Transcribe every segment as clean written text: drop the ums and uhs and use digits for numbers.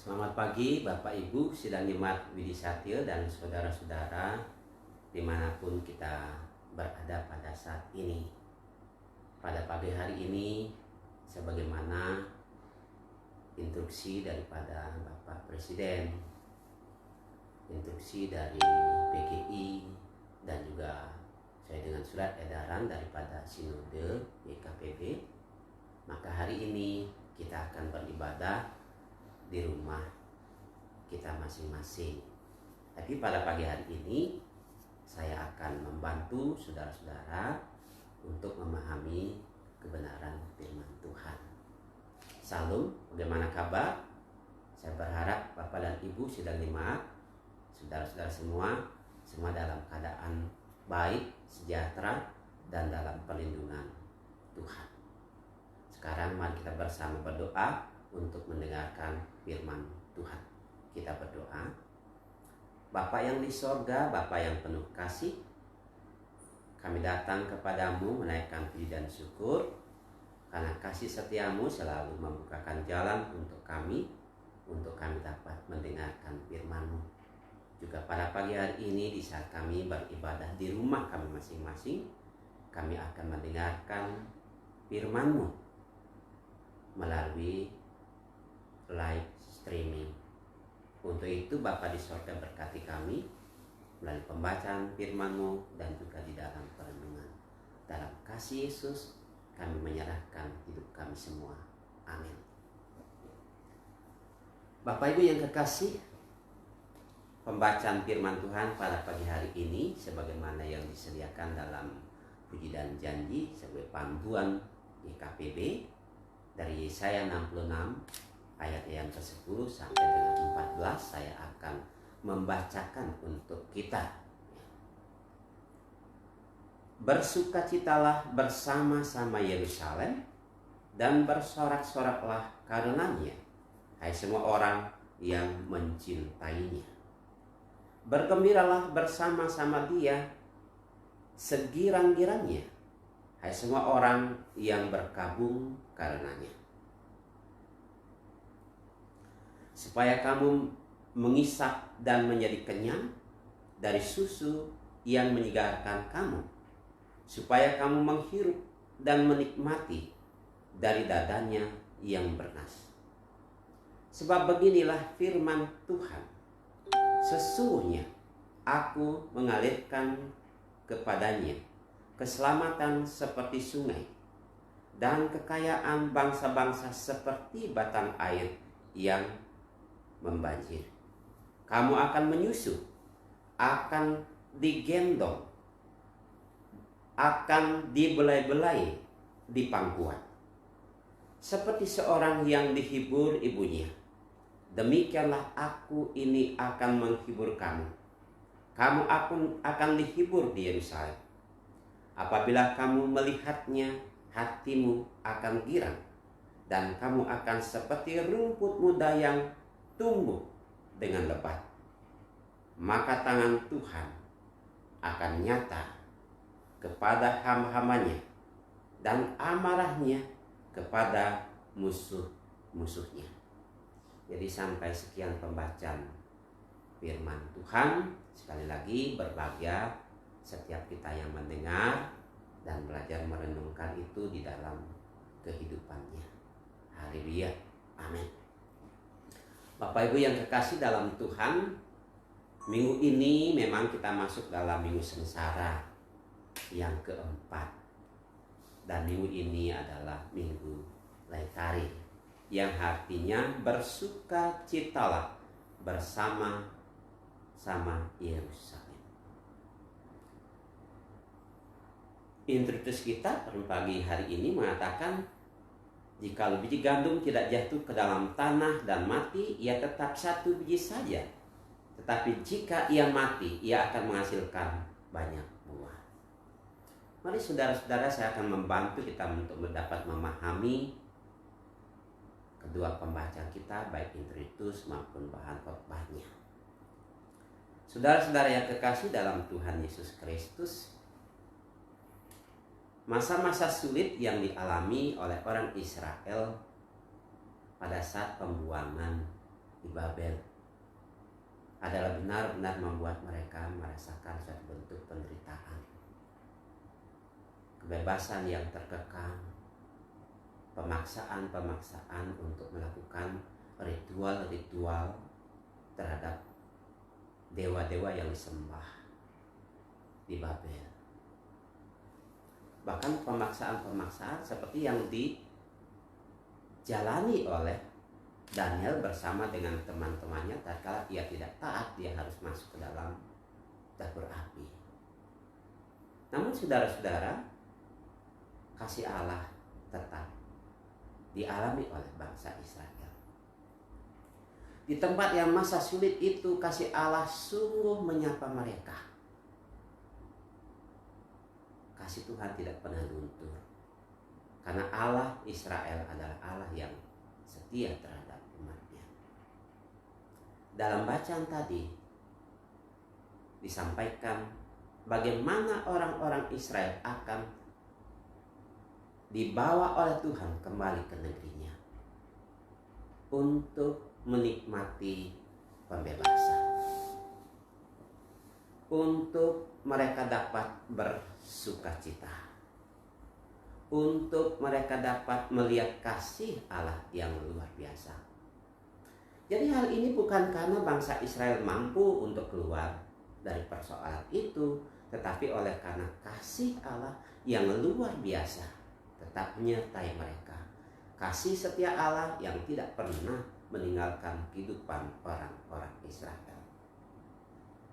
Selamat pagi Bapak Ibu Sidang Jemaat Widi Satya dan saudara-saudara dimanapun kita berada pada saat ini. Pada pagi hari ini, sebagaimana instruksi daripada Bapak Presiden, instruksi dari PGI, dan juga saya dengan surat edaran daripada Sinode YKPB, maka hari ini kita akan beribadah di rumah kita masing-masing. Tapi pada pagi hari ini saya akan membantu saudara-saudara untuk memahami kebenaran firman Tuhan. Salam, bagaimana kabar? Saya berharap Bapak dan Ibu Sidang Jemaat, saudara-saudara semua dalam keadaan baik, sejahtera, dan dalam perlindungan Tuhan. Sekarang mari kita bersama berdoa untuk mendengarkan firman Tuhan. Kita berdoa. Bapa yang di sorga, Bapa yang penuh kasih, kami datang kepadamu menaikkan puji dan syukur karena kasih setiamu selalu membukakan jalan untuk kami dapat mendengarkan firman-Mu. Juga pada pagi hari ini di saat kami beribadah di rumah kami masing-masing, kami akan mendengarkan firman-Mu melalui live streaming. Untuk itu Bapa di sorga berkati kami melalui pembacaan firman-Mu dan juga di dalam perenungan. Dalam kasih Yesus kami menyerahkan hidup kami semua. Amin. Bapak Ibu yang kekasih, pembacaan firman Tuhan pada pagi hari ini sebagaimana yang disediakan dalam puji dan janji sebagai panduan YKPB dari Yesaya 66 ayat yang ke-10 sampai dengan 14 saya akan membacakan untuk kita. Bersukacitalah bersama-sama Yerusalem dan bersorak-soraklah karenanya, hai semua orang yang mencintainya. Bergembiralah bersama-sama dia segirang-girangnya, hai semua orang yang berkabung karenanya. Supaya kamu mengisap dan menjadi kenyang dari susu yang menyegarkan kamu, supaya kamu menghirup dan menikmati dari dadanya yang bernas. Sebab beginilah firman Tuhan, sesungguhnya aku mengalirkan kepadanya keselamatan seperti sungai, dan kekayaan bangsa-bangsa seperti batang air yang membanjir. Kamu akan menyusu, akan digendong, akan dibelai-belai di pangkuan. Seperti seorang yang dihibur ibunya, demikianlah aku ini akan menghibur kamu. Kamu akan dihibur di Yerusalem. Apabila kamu melihatnya, hatimu akan girang, dan kamu akan seperti rumput muda yang tumbuh dengan lebat. Maka tangan Tuhan akan nyata kepada hamba-hambanya, dan amarahnya kepada musuh-musuhnya. Jadi sampai sekian pembacaan firman Tuhan. Sekali lagi berbahagia setiap kita yang mendengar dan belajar merenungkan itu di dalam kehidupannya. Haleluya. Amin. Bapak Ibu yang kekasih dalam Tuhan, minggu ini memang kita masuk dalam minggu sengsara yang keempat. Dan minggu ini adalah minggu Laetare, yang artinya bersukacitalah bersama-sama Yerusalem. Instruksi kita pada pagi hari ini mengatakan, jika biji gandum tidak jatuh ke dalam tanah dan mati, ia tetap satu biji saja. Tetapi jika ia mati, ia akan menghasilkan banyak buah. Mari saudara-saudara, saya akan membantu kita untuk dapat memahami kedua pembacaan kita, baik introitus maupun bahan khotbahnya. Saudara-saudara yang kekasih dalam Tuhan Yesus Kristus, masa-masa sulit yang dialami oleh orang Israel pada saat pembuangan di Babel adalah benar-benar membuat mereka merasakan suatu bentuk penderitaan, kebebasan yang terkekang, pemaksaan untuk melakukan ritual-ritual terhadap dewa-dewa yang disembah di Babel. Bahkan pemaksaan seperti yang dijalani oleh Daniel bersama dengan teman-temannya tatkala ia tidak taat, dia harus masuk ke dalam dapur api. Namun saudara-saudara, kasih Allah tetap dialami oleh bangsa Israel. Di tempat yang masa sulit itu, kasih Allah sungguh menyapa mereka. Kasih Tuhan tidak pernah luntur. Karena Allah Israel adalah Allah yang setia terhadap umatnya. Dalam bacaan tadi disampaikan bagaimana orang-orang Israel akan dibawa oleh Tuhan kembali ke negerinya untuk menikmati pembebasan, untuk mereka dapat bersukacita, untuk mereka dapat melihat kasih Allah yang luar biasa. Jadi hal ini bukan karena bangsa Israel mampu untuk keluar dari persoalan itu, tetapi oleh karena kasih Allah yang luar biasa tetap menyertai mereka. Kasih setia Allah yang tidak pernah meninggalkan kehidupan orang-orang Israel.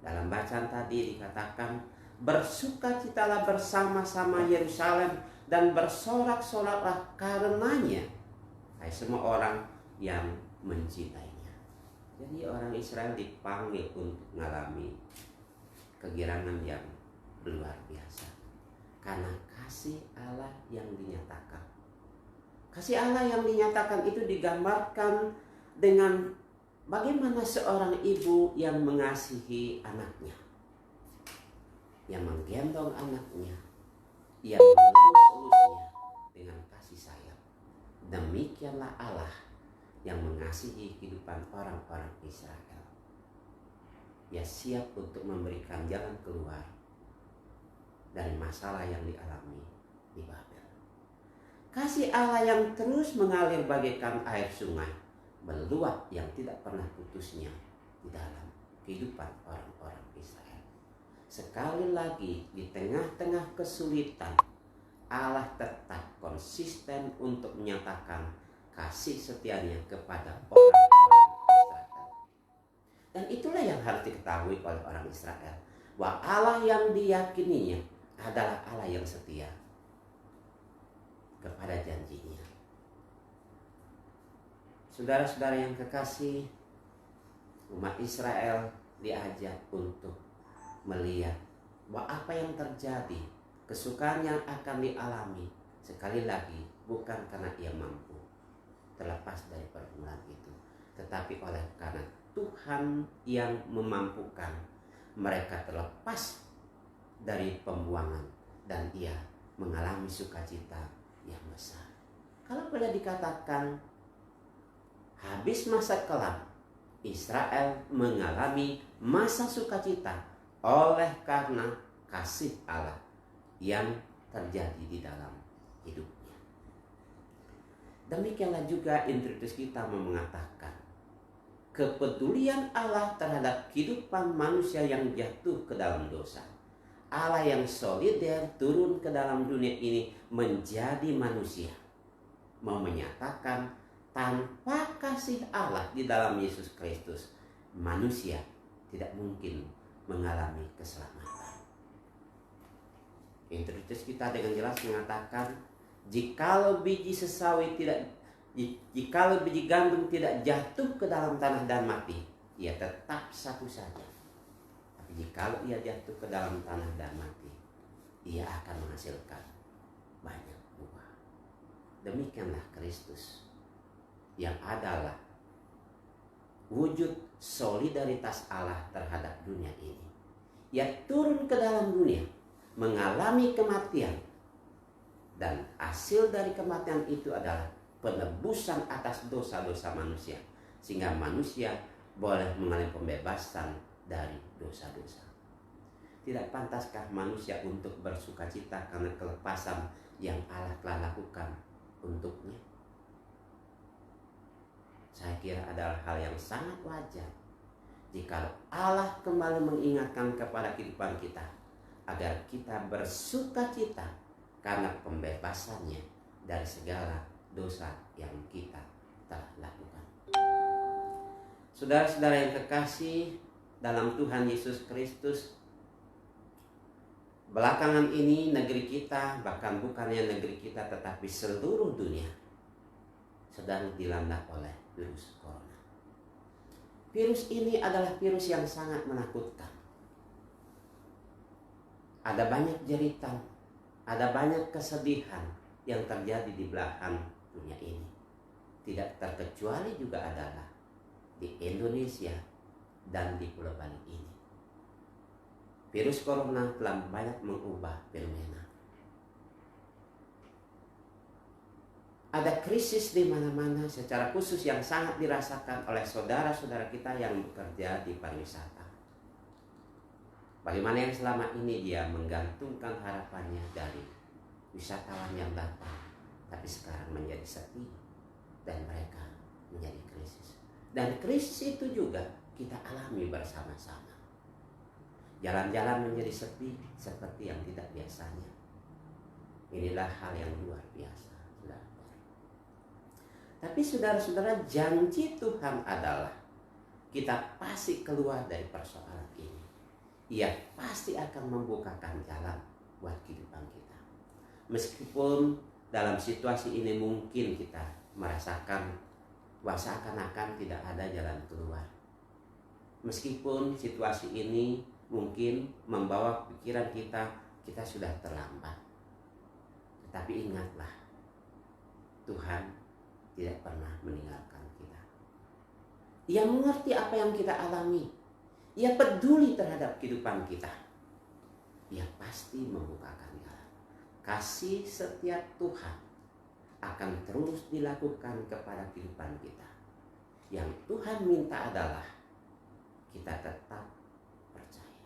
Dalam bacaan tadi dikatakan, bersukacitalah bersama-sama Yerusalem dan bersorak-soraklah karenanya, hai semua orang yang mencintainya. Jadi orang Israel dipanggil untuk mengalami kegirangan yang luar biasa karena kasih Allah yang dinyatakan. Kasih Allah yang dinyatakan itu digambarkan dengan bagaimana seorang ibu yang mengasihi anaknya, yang menggendong anaknya, yang mengelus-elusnya dengan kasih sayang. Demikianlah Allah yang mengasihi kehidupan orang-orang Israel. Ia siap untuk memberikan jalan keluar dari masalah yang dialami di Babel. Kasih Allah yang terus mengalir bagaikan air sungai, meluap yang tidak pernah putusnya di dalam kehidupan orang-orang Israel. Sekali lagi di tengah-tengah kesulitan, Allah tetap konsisten untuk menyatakan kasih setianya kepada orang-orang Israel. Dan itulah yang harus diketahui oleh orang Israel, bahwa Allah yang diyakininya adalah Allah yang setia kepada janjinya. Saudara-saudara yang kekasih, umat Israel diajak untuk melihat bahwa apa yang terjadi, kesukaan yang akan dialami, sekali lagi bukan karena ia mampu terlepas dari pergumulan itu, tetapi oleh karena Tuhan yang memampukan mereka terlepas dari pembuangan dan ia mengalami sukacita yang besar. Kalau boleh dikatakan, habis masa kelam, Israel mengalami masa sukacita oleh karena kasih Allah yang terjadi di dalam hidupnya. Demikianlah juga intritus kita mengatakan kepedulian Allah terhadap kehidupan manusia yang jatuh ke dalam dosa. Allah yang solider turun ke dalam dunia ini menjadi manusia, mau menyatakan tanpa kasih Allah di dalam Yesus Kristus, manusia tidak mungkin mengalami keselamatan. Intritus kita dengan jelas mengatakan, jikalau biji gandum tidak jatuh ke dalam tanah dan mati, ia tetap satu saja. Tapi jikalau ia jatuh ke dalam tanah dan mati, ia akan menghasilkan banyak buah. Demikianlah Kristus yang adalah wujud solidaritas Allah terhadap dunia ini. Ia turun ke dalam dunia, mengalami kematian, dan hasil dari kematian itu adalah penebusan atas dosa-dosa manusia, sehingga manusia boleh mengalami pembebasan dari dosa-dosa. Tidak pantaskah manusia untuk bersukacita karena kelepasan yang Allah telah lakukan untuknya? Saya kira adalah hal yang sangat wajar jika Allah kembali mengingatkan kepada kehidupan kita agar kita bersukacita karena pembebasannya dari segala dosa yang kita telah lakukan. Saudara-saudara yang terkasih dalam Tuhan Yesus Kristus, belakangan ini negeri kita, bahkan bukannya negeri kita tetapi seluruh dunia sedang dilanda oleh virus corona. Virus ini adalah virus yang sangat menakutkan. Ada banyak jeritan, ada banyak kesedihan yang terjadi di belahan dunia ini. Tidak terkecuali juga adalah di Indonesia dan di Pulau Bali ini. Virus corona telah banyak mengubah fenomena. Ada krisis di mana-mana, secara khusus yang sangat dirasakan oleh saudara-saudara kita yang bekerja di pariwisata. Bagaimana yang selama ini dia menggantungkan harapannya dari wisatawan yang datang, tapi sekarang menjadi sepi dan mereka menjadi krisis. Dan krisis itu juga kita alami bersama-sama. Jalan-jalan menjadi sepi seperti yang tidak biasanya. Inilah hal yang luar biasa. Tapi saudara-saudara, janji Tuhan adalah kita pasti keluar dari persoalan ini. Ia pasti akan membukakan jalan buat kehidupan kita. Meskipun dalam situasi ini mungkin kita merasakan bahwa seakan-akan tidak ada jalan keluar. Meskipun situasi ini mungkin membawa pikiran kita sudah terlambat. Tetapi ingatlah, Tuhan tidak pernah meninggalkan kita. Ia mengerti apa yang kita alami. Ia peduli terhadap kehidupan kita. Ia pasti membukakan jalan. Kasih setiap Tuhan akan terus dilakukan kepada kehidupan kita. Yang Tuhan minta adalah kita tetap percaya.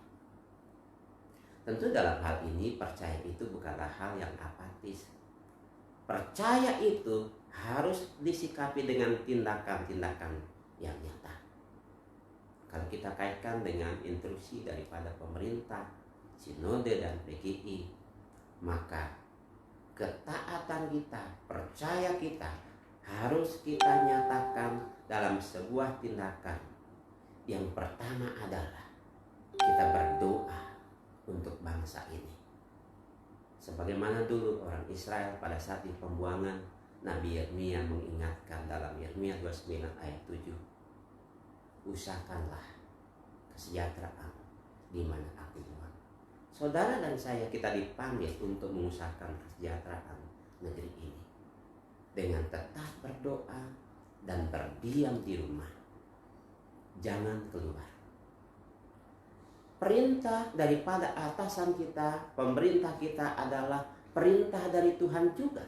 Tentu dalam hal ini percaya itu bukanlah hal yang apatis. Percaya itu harus disikapi dengan tindakan-tindakan yang nyata. Kalau kita kaitkan dengan instruksi daripada pemerintah, sinode dan PGI, maka ketaatan kita, percaya kita harus kita nyatakan dalam sebuah tindakan. Yang pertama adalah kita berdoa untuk bangsa ini. Sebagaimana dulu orang Israel pada saat di pembuangan, Nabi Yeremia mengingatkan dalam Yeremia 29 ayat 7, usahakanlah kesejahteraan di mana aku buang. Saudara dan saya, kita dipanggil untuk mengusahakan kesejahteraan negeri ini dengan tetap berdoa dan berdiam di rumah. Jangan keluar. Perintah daripada atasan kita, pemerintah kita adalah perintah dari Tuhan juga.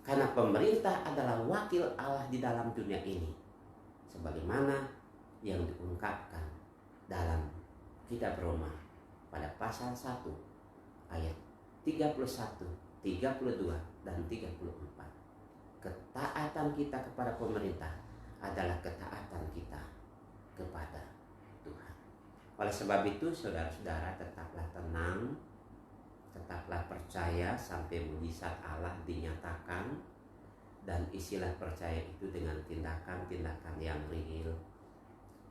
Karena pemerintah adalah wakil Allah di dalam dunia ini. Sebagaimana yang diungkapkan dalam kitab Roma pada pasal 1 ayat 31, 32, dan 34. Ketaatan kita kepada pemerintah adalah ketaatan kita kepada Tuhan. Oleh sebab itu saudara-saudara, tetaplah tenang, tetaplah percaya sampai mujizat Allah dinyatakan, dan isilah percaya itu dengan tindakan-tindakan yang real.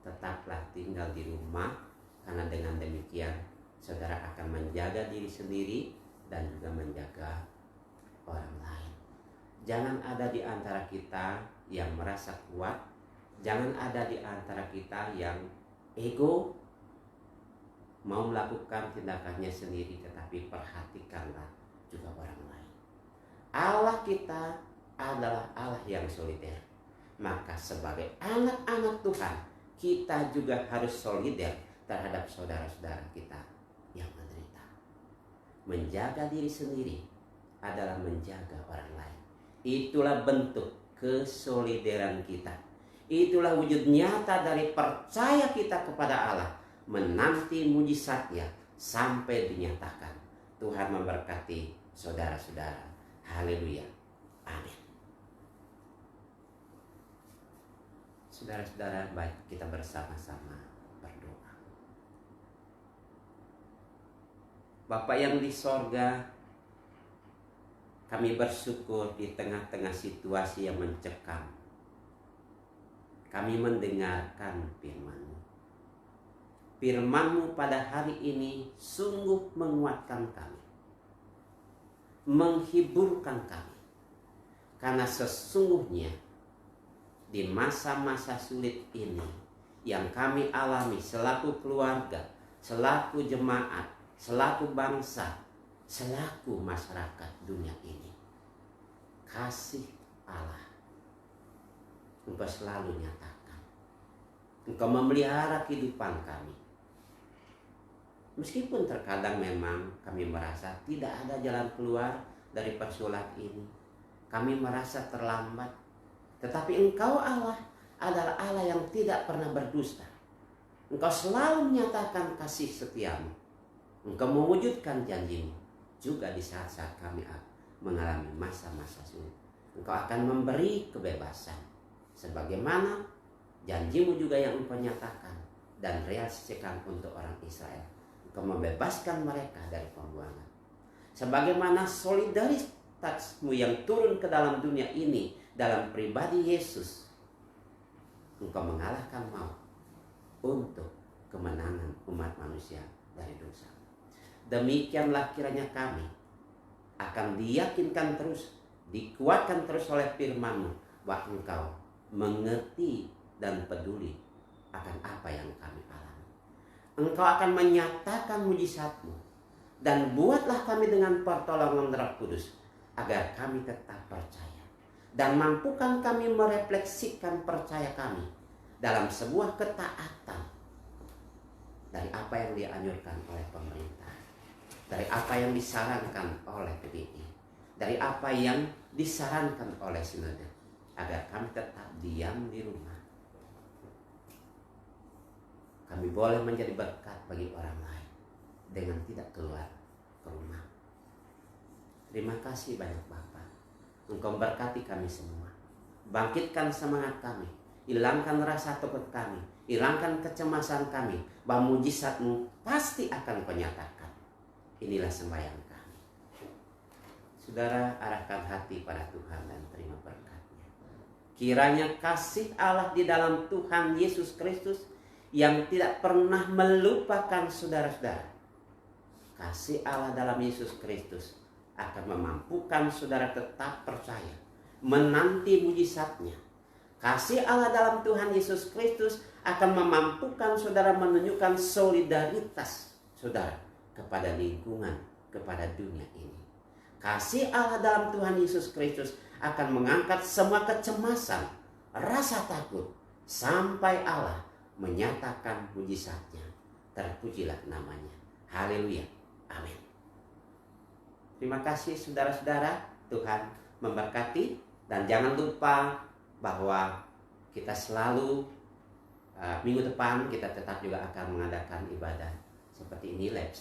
Tetaplah tinggal di rumah, karena dengan demikian saudara akan menjaga diri sendiri dan juga menjaga orang lain. Jangan ada di antara kita yang merasa kuat, jangan ada di antara kita yang ego, mau melakukan tindakannya sendiri, tetapi perhatikanlah juga orang lain. Allah kita adalah Allah yang solider. Maka sebagai anak-anak Tuhan, kita juga harus solider terhadap saudara-saudara kita yang menderita. Menjaga diri sendiri adalah menjaga orang lain. Itulah bentuk kesolideran kita. Itulah wujud nyata dari percaya kita kepada Allah, menanti mujizatnya sampai dinyatakan. Tuhan memberkati saudara-saudara. Haleluya. Amin. Saudara-saudara, baik kita bersama-sama berdoa. Bapa yang di sorga, kami bersyukur di tengah-tengah situasi yang mencekam. Kami mendengarkan firman-Mu. Firman-Mu pada hari ini sungguh menguatkan kami, menghiburkan kami. Karena sesungguhnya di masa-masa sulit ini yang kami alami selaku keluarga, selaku jemaat, selaku bangsa, selaku masyarakat dunia ini, kasih Allah Engkau selalu nyatakan. Engkau memelihara kehidupan kami. Meskipun terkadang memang kami merasa tidak ada jalan keluar dari persoalan ini, kami merasa terlambat, tetapi Engkau Allah adalah Allah yang tidak pernah berdusta. Engkau selalu menyatakan kasih setiamu. Engkau mewujudkan janjimu juga di saat-saat kami mengalami masa-masa sulit. Engkau akan memberi kebebasan sebagaimana janjimu juga yang Engkau nyatakan dan realisasikan untuk orang Israel. Engkau membebaskan mereka dari pembuangan. Sebagaimana solidaritasmu yang turun ke dalam dunia ini dalam pribadi Yesus, Engkau mengalahkan maut untuk kemenangan umat manusia dari dosa. Demikianlah kiranya kami akan diyakinkan terus, dikuatkan terus oleh firman-Mu bahwa Engkau mengerti dan peduli akan apa yang kami alami. Engkau akan menyatakan mujizat-Mu, dan buatlah kami dengan pertolongan Roh Kudus agar kami tetap percaya, dan mampukan kami merefleksikan percaya kami dalam sebuah ketaatan dari apa yang dianjurkan oleh pemerintah, dari apa yang disarankan oleh PBI, dari apa yang disarankan oleh sinode, agar kami tetap diam di rumah. Kami boleh menjadi berkat bagi orang lain dengan tidak keluar ke rumah. Terima kasih banyak Bapa. Engkau berkati kami semua. Bangkitkan semangat kami. Hilangkan rasa takut kami. Hilangkan kecemasan kami. Bahwa mujizat-Mu pasti akan Kau nyatakan. Inilah sembahyang kami. Saudara, arahkan hati pada Tuhan dan terima berkat-Nya. Kiranya kasih Allah di dalam Tuhan Yesus Kristus yang tidak pernah melupakan saudara-saudara. Kasih Allah dalam Yesus Kristus akan memampukan saudara tetap percaya, menanti mujizat-Nya. Kasih Allah dalam Tuhan Yesus Kristus akan memampukan saudara menunjukkan solidaritas saudara kepada lingkungan, kepada dunia ini. Kasih Allah dalam Tuhan Yesus Kristus akan mengangkat semua kecemasan, rasa takut, sampai Allah menyatakan mujizat-Nya. Terpujilah namanya. Haleluya. Amin. Terima kasih saudara-saudara. Tuhan memberkati. Dan jangan lupa bahwa kita selalu minggu depan kita tetap juga akan mengadakan ibadah seperti ini, live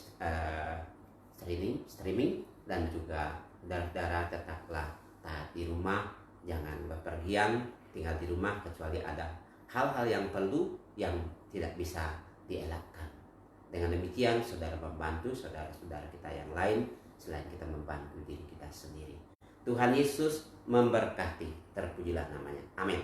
streaming. Dan juga saudara-saudara tetaplah taat di rumah. Jangan bepergian, tinggal di rumah kecuali ada hal-hal yang perlu yang tidak bisa dielakkan. Dengan demikian saudara membantu saudara-saudara kita yang lain selain kita membantu diri kita sendiri. Tuhan Yesus memberkati. Terpujilah namanya. Amin.